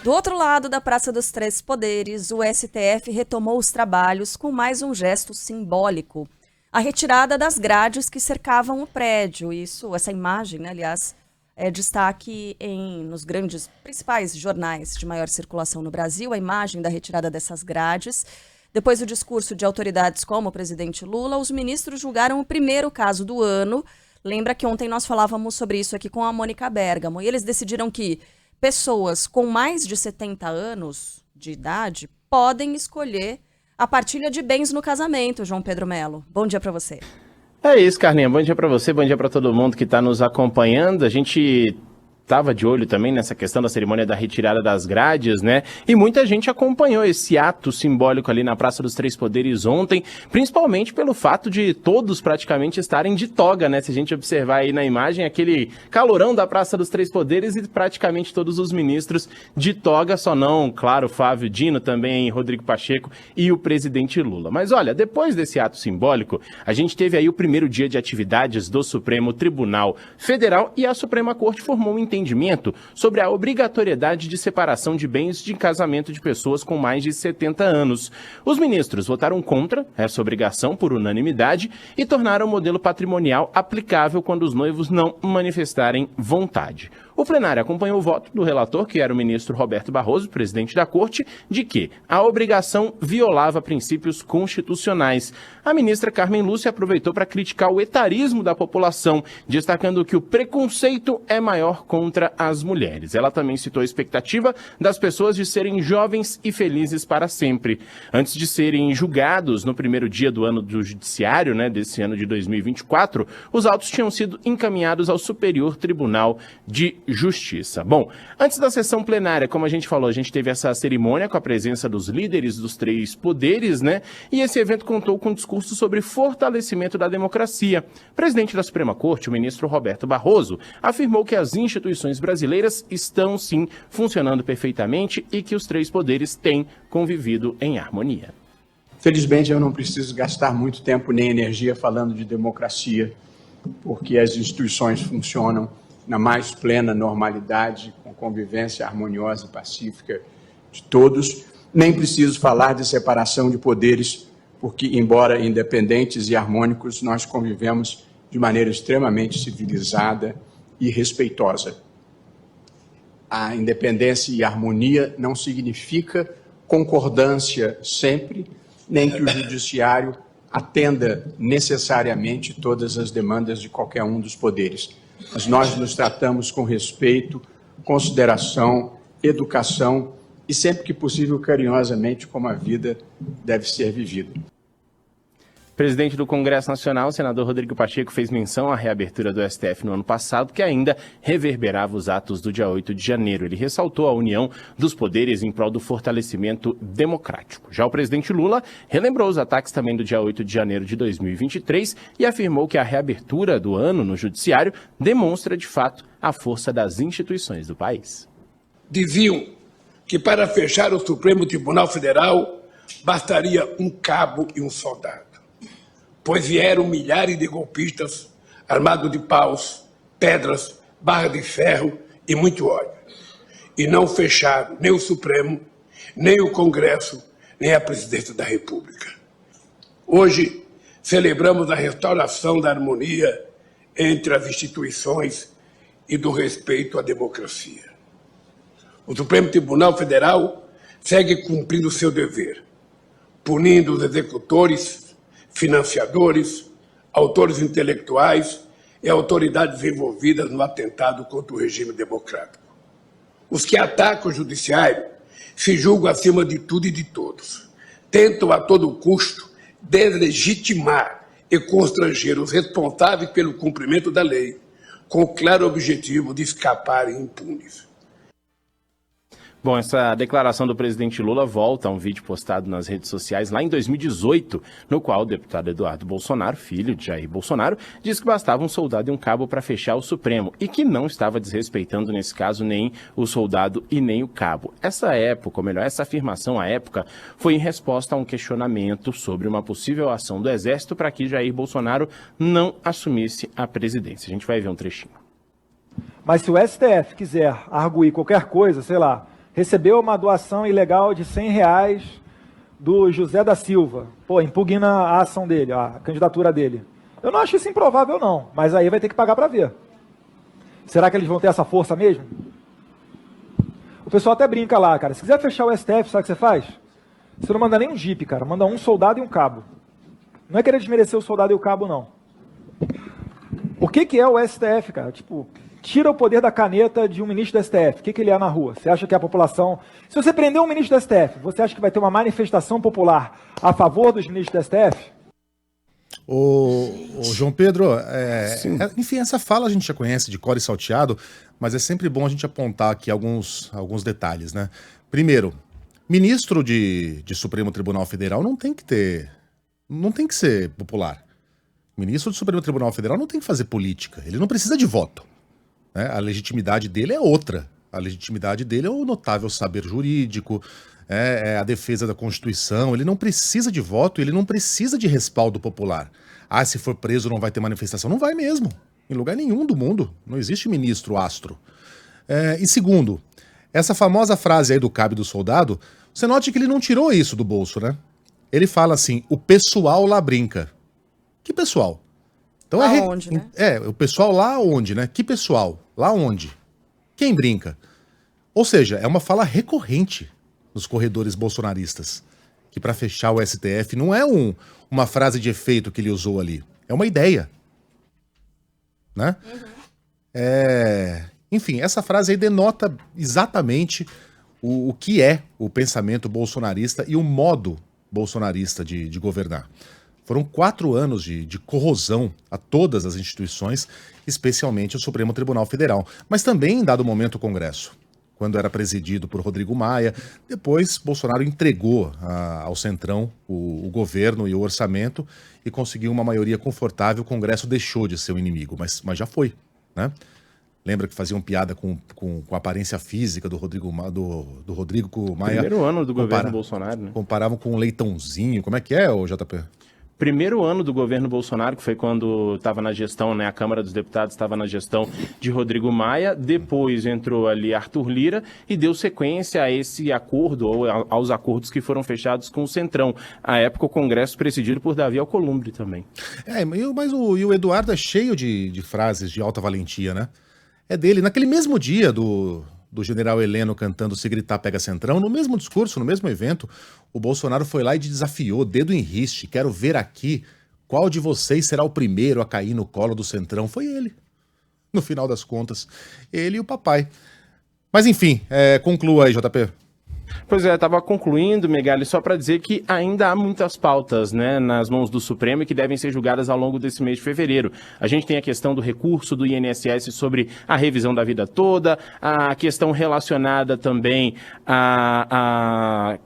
Do outro lado da Praça dos Três Poderes, o STF retomou os trabalhos com mais um gesto simbólico. A retirada das grades que cercavam o prédio. Essa imagem, né, aliás, é destaque nos principais jornais de maior circulação no Brasil, a imagem da retirada dessas grades. Depois do discurso de autoridades como o presidente Lula, os ministros julgaram o primeiro caso do ano. Lembra que ontem nós falávamos sobre isso aqui com a Mônica Bergamo, e eles decidiram que pessoas com mais de 70 anos de idade podem escolher a partilha de bens no casamento, João Pedro Melo. Bom dia para você. É isso, Carlinha. Bom dia para você, bom dia para todo mundo que está nos acompanhando. A gente estava de olho também nessa questão da cerimônia da retirada das grades, né? E muita gente acompanhou esse ato simbólico ali na Praça dos Três Poderes ontem, principalmente pelo fato de todos praticamente estarem de toga, né? Se a gente observar aí na imagem, aquele calorão da Praça dos Três Poderes e praticamente todos os ministros de toga, só não, claro, Flávio Dino, também Rodrigo Pacheco e o presidente Lula. Mas olha, depois desse ato simbólico, a gente teve aí o primeiro dia de atividades do Supremo Tribunal Federal e a Suprema Corte formou um entendimento sobre a obrigatoriedade de separação de bens de casamento de pessoas com mais de 70 anos. Os ministros votaram contra essa obrigação por unanimidade e tornaram o modelo patrimonial aplicável quando os noivos não manifestarem vontade. O plenário acompanhou o voto do relator, que era o ministro Roberto Barroso, presidente da Corte, de que a obrigação violava princípios constitucionais. A ministra Carmen Lúcia aproveitou para criticar o etarismo da população, destacando que o preconceito é maior contra as mulheres. Ela também citou a expectativa das pessoas de serem jovens e felizes para sempre. Antes de serem julgados no primeiro dia do ano do judiciário, né, desse ano de 2024, os autos tinham sido encaminhados ao Superior Tribunal de Justiça. Bom, antes da sessão plenária, como a gente falou, a gente teve essa cerimônia com a presença dos líderes dos três poderes, né? E esse evento contou com um discurso sobre fortalecimento da democracia. O presidente da Suprema Corte, o ministro Roberto Barroso, afirmou que as instituições brasileiras estão, sim, funcionando perfeitamente e que os três poderes têm convivido em harmonia. Felizmente, eu não preciso gastar muito tempo nem energia falando de democracia, porque as instituições funcionam na mais plena normalidade, com convivência harmoniosa e pacífica de todos. Nem preciso falar de separação de poderes, porque, embora independentes e harmônicos, nós convivemos de maneira extremamente civilizada e respeitosa. A independência e a harmonia não significa concordância sempre, nem que o judiciário atenda necessariamente todas as demandas de qualquer um dos poderes. Mas nós nos tratamos com respeito, consideração, educação e, sempre que possível, carinhosamente, como a vida deve ser vivida. Presidente do Congresso Nacional, o senador Rodrigo Pacheco, fez menção à reabertura do STF no ano passado, que ainda reverberava os atos do dia 8 de janeiro. Ele ressaltou a união dos poderes em prol do fortalecimento democrático. Já o presidente Lula relembrou os ataques também do dia 8 de janeiro de 2023 e afirmou que a reabertura do ano no judiciário demonstra, de fato, a força das instituições do país. Diziam que para fechar o Supremo Tribunal Federal bastaria um cabo e um soldado, pois vieram milhares de golpistas armados de paus, pedras, barra de ferro e muito ódio. E não fecharam nem o Supremo, nem o Congresso, nem a Presidência da República. Hoje, celebramos a restauração da harmonia entre as instituições e do respeito à democracia. O Supremo Tribunal Federal segue cumprindo seu dever, punindo os executores, financiadores, autores intelectuais e autoridades envolvidas no atentado contra o regime democrático. Os que atacam o judiciário se julgam acima de tudo e de todos. Tentam a todo custo deslegitimar e constranger os responsáveis pelo cumprimento da lei, com o claro objetivo de escaparem impunes. Bom, essa declaração do presidente Lula volta a um vídeo postado nas redes sociais lá em 2018, no qual o deputado Eduardo Bolsonaro, filho de Jair Bolsonaro, disse que bastava um soldado e um cabo para fechar o Supremo e que não estava desrespeitando, nesse caso, nem o soldado e nem o cabo. Essa época, ou melhor, essa afirmação à época, foi em resposta a um questionamento sobre uma possível ação do Exército para que Jair Bolsonaro não assumisse a presidência. A gente vai ver um trechinho. Mas se o STF quiser arguir qualquer coisa, sei lá, recebeu uma doação ilegal de R$100 do José da Silva. Pô, impugna a ação dele, a candidatura dele. Eu não acho isso improvável, não, mas aí vai ter que pagar para ver. Será que eles vão ter essa força mesmo? O pessoal até brinca lá, cara. Se quiser fechar o STF, sabe o que você faz? Você não manda nem um jipe, cara. Manda um soldado e um cabo. Não é querer desmerecer o soldado e o cabo, não. O que é o STF, cara? Tipo, tira o poder da caneta de um ministro do STF. O que ele é na rua? Você acha que a população... Se você prender um ministro do STF, você acha que vai ter uma manifestação popular a favor dos ministros do STF? O João Pedro, enfim, essa fala a gente já conhece de cor e salteado, mas é sempre bom a gente apontar aqui alguns detalhes, né? Primeiro, ministro de Supremo Tribunal Federal não tem que ser popular. Ministro do Supremo Tribunal Federal não tem que fazer política, ele não precisa de voto, né? A legitimidade dele é outra. A legitimidade dele é o notável saber jurídico, é a defesa da Constituição. Ele não precisa de voto, ele não precisa de respaldo popular. Ah, se for preso não vai ter manifestação. Não vai mesmo, em lugar nenhum do mundo. Não existe ministro astro. E segundo, essa famosa frase aí do cabo e do soldado, você note que ele não tirou isso do bolso, né? Ele fala assim, o pessoal lá brinca. Que pessoal? Então lá onde, né? O pessoal lá onde, né? Que pessoal? Lá onde? Quem brinca? Ou seja, é uma fala recorrente nos corredores bolsonaristas, que para fechar o STF não é uma frase de efeito que ele usou ali, é uma ideia, né? Enfim, essa frase aí denota exatamente o que é o pensamento bolsonarista e o modo bolsonarista de governar. Foram 4 anos de corrosão a todas as instituições, especialmente o Supremo Tribunal Federal, mas também, em dado momento, o Congresso, quando era presidido por Rodrigo Maia. Depois, Bolsonaro entregou ao Centrão o governo e o orçamento e conseguiu uma maioria confortável. O Congresso deixou de ser o inimigo, mas já foi, né? Lembra que faziam piada com a aparência física do Rodrigo Maia? Primeiro ano do governo Bolsonaro, né? Comparavam com um leitãozinho. Como é que é, JP? Primeiro ano do governo Bolsonaro, que foi quando estava na gestão, né, a Câmara dos Deputados estava na gestão de Rodrigo Maia, depois entrou ali Arthur Lira e deu sequência a esse acordo, ou aos acordos que foram fechados com o Centrão. À época, o Congresso presidido por Davi Alcolumbre também. Mas o Eduardo é cheio de frases de alta valentia, né? É dele. Naquele mesmo dia do general Heleno cantando "Se gritar pega Centrão", no mesmo discurso, no mesmo evento, o Bolsonaro foi lá e desafiou, dedo em riste, quero ver aqui qual de vocês será o primeiro a cair no colo do Centrão. Foi ele, no final das contas. Ele e o papai. Mas enfim, conclua aí, JP. Pois é, estava concluindo, Megali, só para dizer que ainda há muitas pautas, né, nas mãos do Supremo e que devem ser julgadas ao longo desse mês de fevereiro. A gente tem a questão do recurso do INSS sobre a revisão da vida toda, a questão relacionada também a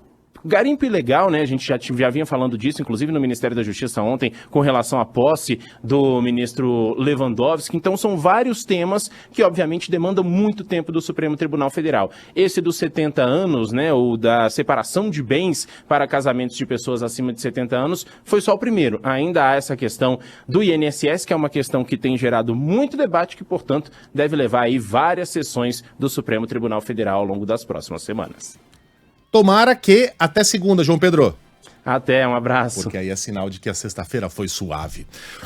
garimpo ilegal, né? A gente já vinha falando disso, inclusive no Ministério da Justiça ontem, com relação à posse do ministro Lewandowski. Então, são vários temas que, obviamente, demandam muito tempo do Supremo Tribunal Federal. Esse dos 70 anos, né? O da separação de bens para casamentos de pessoas acima de 70 anos, foi só o primeiro. Ainda há essa questão do INSS, que é uma questão que tem gerado muito debate, que, portanto, deve levar aí várias sessões do Supremo Tribunal Federal ao longo das próximas semanas. Tomara que até segunda, João Pedro. Até, um abraço. Porque aí é sinal de que a sexta-feira foi suave.